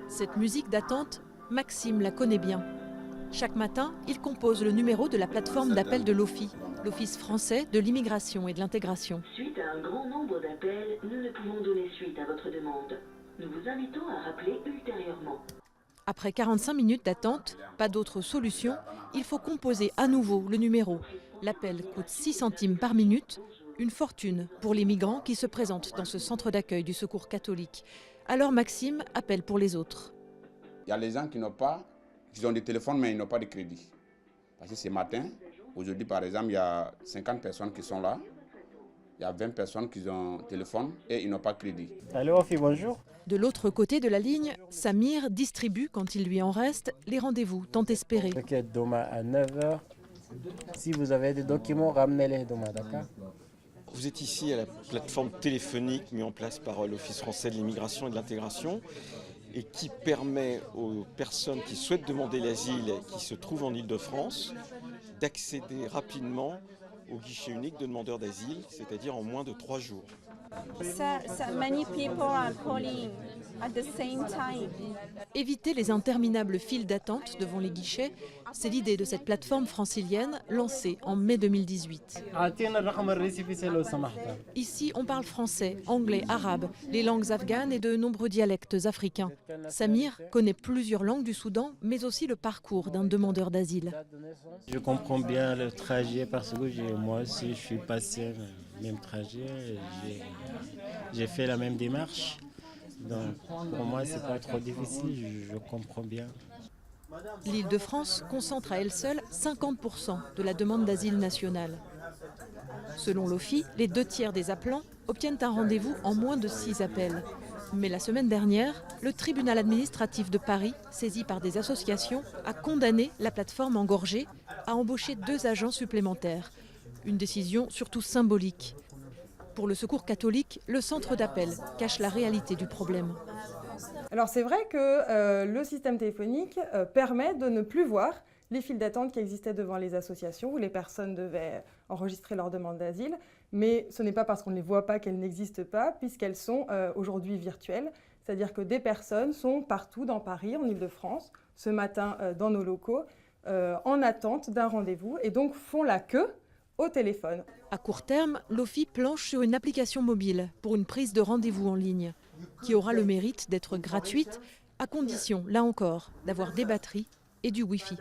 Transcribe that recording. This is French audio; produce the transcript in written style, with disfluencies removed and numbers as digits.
Cette musique d'attente, Maxime la connaît bien. Chaque matin, il compose le numéro de la plateforme d'appel de l'OFII, l'Office français de l'immigration et de l'intégration. Suite à un grand nombre d'appels, nous ne pouvons donner suite à votre demande. Nous vous invitons à rappeler ultérieurement. Après 45 minutes d'attente, pas d'autre solution, il faut composer à nouveau le numéro. L'appel coûte 6 centimes par minute, une fortune pour les migrants qui se présentent dans ce centre d'accueil du Secours catholique. Alors Maxime appelle pour les autres. Il y a les gens qui ont des téléphones mais ils n'ont pas de crédit. Parce que ce matin, aujourd'hui par exemple, il y a 50 personnes qui sont là. Il y a 20 personnes qui ont un téléphone et ils n'ont pas de crédit. Allô, Ofi, bonjour. De l'autre côté de la ligne, Samir distribue, quand il lui en reste, les rendez-vous tant espérés. Ok, demain à 9h. Si vous avez des documents, ramenez-les demain, d'accord? Vous êtes ici à la plateforme téléphonique mise en place par l'Office français de l'immigration et de l'intégration et qui permet aux personnes qui souhaitent demander l'asile et qui se trouvent en Île-de-France d'accéder rapidement au guichet unique de demandeurs d'asile, c'est-à-dire en moins de 3 jours. So many people are calling at the same time. Éviter les interminables files d'attente devant les guichets, c'est l'idée de cette plateforme francilienne lancée en mai 2018. Ici, on parle français, anglais, arabe, les langues afghanes et de nombreux dialectes africains. Samir connaît plusieurs langues du Soudan, mais aussi le parcours d'un demandeur d'asile. Je comprends bien le trajet parce que moi aussi je suis passé le même trajet, j'ai fait la même démarche. Donc pour moi c'est pas trop difficile, je comprends bien. L'Île-de-France concentre à elle seule 50% de la demande d'asile nationale. Selon l'OFII, les 2/3 des appelants obtiennent un rendez-vous en moins de 6 appels. Mais la semaine dernière, le tribunal administratif de Paris, saisi par des associations, a condamné la plateforme engorgée à embaucher 2 agents supplémentaires. Une décision surtout symbolique. Pour le Secours catholique, le centre d'appel cache la réalité du problème. Alors c'est vrai que le système téléphonique permet de ne plus voir les files d'attente qui existaient devant les associations où les personnes devaient enregistrer leur demande d'asile, mais ce n'est pas parce qu'on ne les voit pas qu'elles n'existent pas, puisqu'elles sont aujourd'hui virtuelles. C'est-à-dire que des personnes sont partout dans Paris, en Île-de-France, ce matin dans nos locaux, en attente d'un rendez-vous, et donc font la queue au téléphone. À court terme, l'OFII planche sur une application mobile pour une prise de rendez-vous en ligne, qui aura le mérite d'être gratuite, à condition, là encore, d'avoir des batteries et du Wi-Fi.